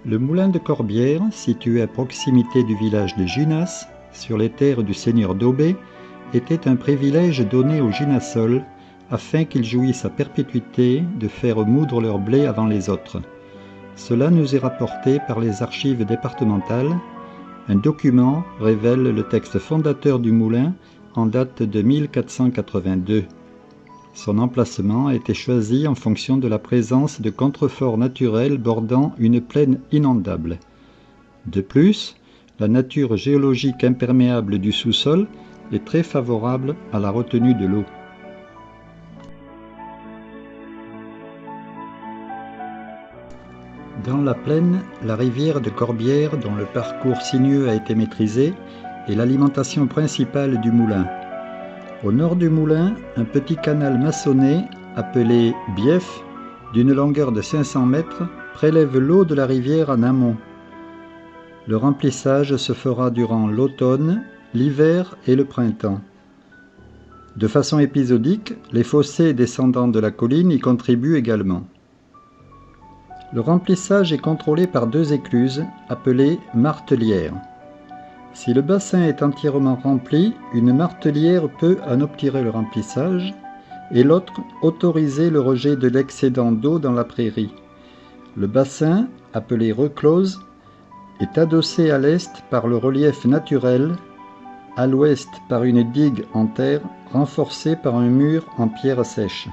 Le moulin de Corbières, situé à proximité du village de Ginas, sur les terres du seigneur d'Aubé, était un privilège donné aux ginassols afin qu'ils jouissent à perpétuité de faire moudre leur blé avant les autres. Cela nous est rapporté par les archives départementales. Un document révèle le texte fondateur du moulin en date de 1482. Son emplacement a été choisi en fonction de la présence de contreforts naturels bordant une plaine inondable. De plus, la nature géologique imperméable du sous-sol est très favorable à la retenue de l'eau. Dans la plaine, la rivière de Corbières, dont le parcours sinueux a été maîtrisé, est l'alimentation principale du moulin. Au nord du moulin, un petit canal maçonné, appelé bief, d'une longueur de 500 mètres, prélève l'eau de la rivière en amont. Le remplissage se fera durant l'automne, l'hiver et le printemps. De façon épisodique, les fossés descendant de la colline y contribuent également. Le remplissage est contrôlé par deux écluses, appelées martelières. Si le bassin est entièrement rempli, une martelière peut en obturer le remplissage et l'autre autoriser le rejet de l'excédent d'eau dans la prairie. Le bassin, appelé reclose, est adossé à l'est par le relief naturel, à l'ouest par une digue en terre renforcée par un mur en pierre sèche.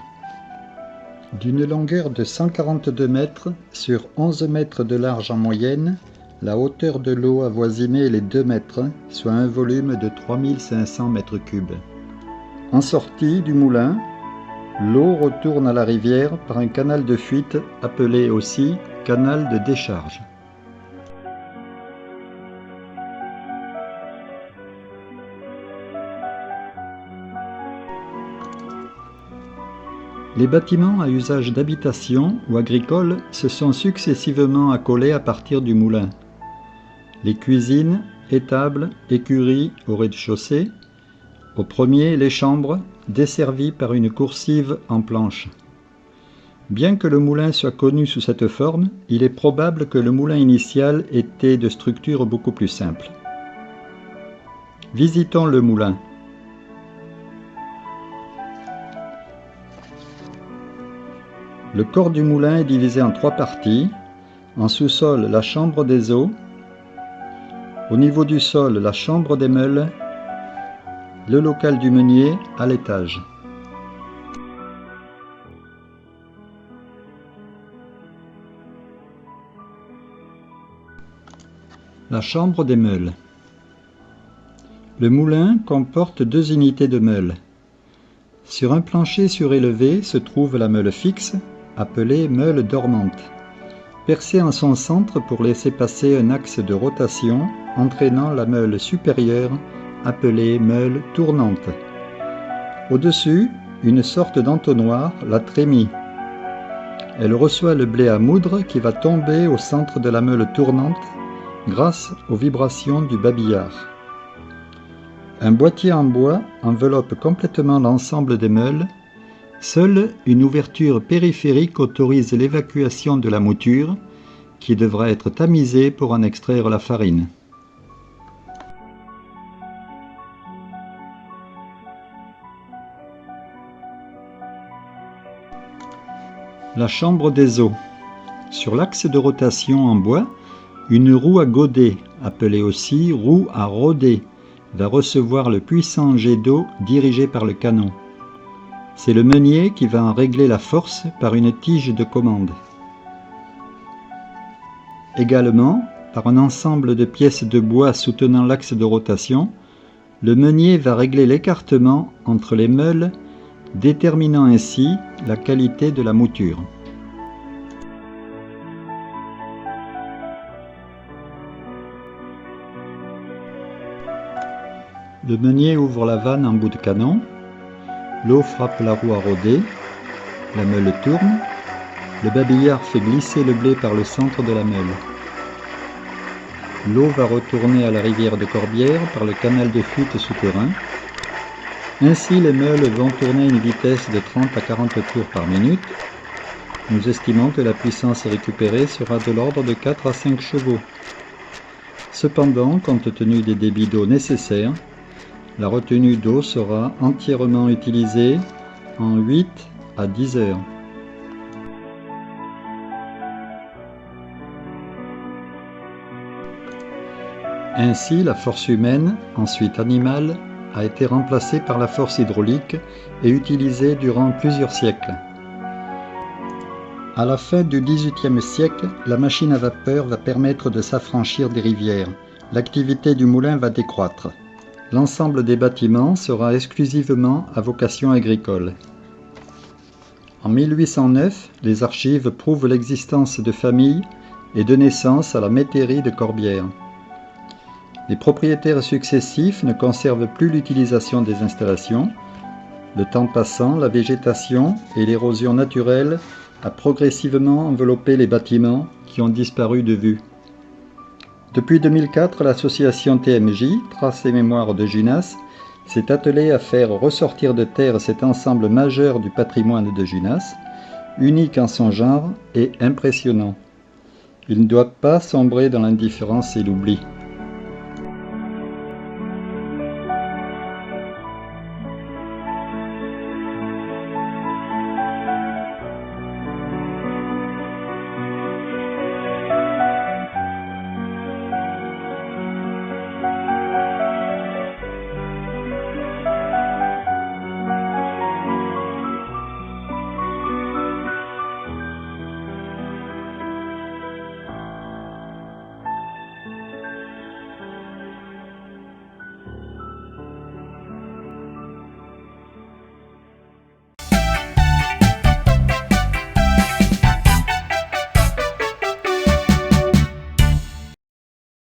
D'une longueur de 142 mètres sur 11 mètres de large en moyenne, la hauteur de l'eau avoisinait les 2 mètres, soit un volume de 3500 mètres cubes. En sortie du moulin, l'eau retourne à la rivière par un canal de fuite appelé aussi canal de décharge. Les bâtiments à usage d'habitation ou agricole se sont successivement accolés à partir du moulin. Les cuisines, étables, écuries au rez-de-chaussée. Au premier, les chambres, desservies par une coursive en planche. Bien que le moulin soit connu sous cette forme, il est probable que le moulin initial était de structure beaucoup plus simple. Visitons le moulin. Le corps du moulin est divisé en 3 parties. En sous-sol, la chambre des eaux. Au niveau du sol, la chambre des meules. Le local du meunier à l'étage. La chambre des meules. Le moulin comporte 2 unités de meules. Sur un plancher surélevé se trouve la meule fixe, appelée meule dormante, percée en son centre pour laisser passer un axe de rotation entraînant la meule supérieure, appelée meule tournante. Au-dessus, une sorte d'entonnoir, la trémie. Elle reçoit le blé à moudre qui va tomber au centre de la meule tournante grâce aux vibrations du babillard. Un boîtier en bois enveloppe complètement l'ensemble des meules. Seule une ouverture périphérique autorise l'évacuation de la mouture, qui devra être tamisée pour en extraire la farine. La chambre des eaux. Sur l'axe de rotation en bois, une roue à godet, appelée aussi roue à roder, va recevoir le puissant jet d'eau dirigé par le canon. C'est le meunier qui va en régler la force par une tige de commande. Également, par un ensemble de pièces de bois soutenant l'axe de rotation, le meunier va régler l'écartement entre les meules, déterminant ainsi la qualité de la mouture. Le meunier ouvre la vanne en bout de canon. L'eau frappe la roue à roder, la meule tourne, le babillard fait glisser le blé par le centre de la meule. L'eau va retourner à la rivière de Corbières par le canal de fuite souterrain. Ainsi, les meules vont tourner à une vitesse de 30 à 40 tours par minute. Nous estimons que la puissance récupérée sera de l'ordre de 4 à 5 chevaux. Cependant, compte tenu des débits d'eau nécessaires, la retenue d'eau sera entièrement utilisée en 8 à 10 heures. Ainsi, la force humaine, ensuite animale, a été remplacée par la force hydraulique et utilisée durant plusieurs siècles. À la fin du XVIIIe siècle, la machine à vapeur va permettre de s'affranchir des rivières. L'activité du moulin va décroître. L'ensemble des bâtiments sera exclusivement à vocation agricole. En 1809, les archives prouvent l'existence de familles et de naissance à la métairie de Corbières. Les propriétaires successifs ne conservent plus l'utilisation des installations. Le temps passant, la végétation et l'érosion naturelle a progressivement enveloppé les bâtiments qui ont disparu de vue. Depuis 2004, l'association TMJ, Traces et Mémoires de Junas, s'est attelée à faire ressortir de terre cet ensemble majeur du patrimoine de Junas, unique en son genre et impressionnant. Il ne doit pas sombrer dans l'indifférence et l'oubli.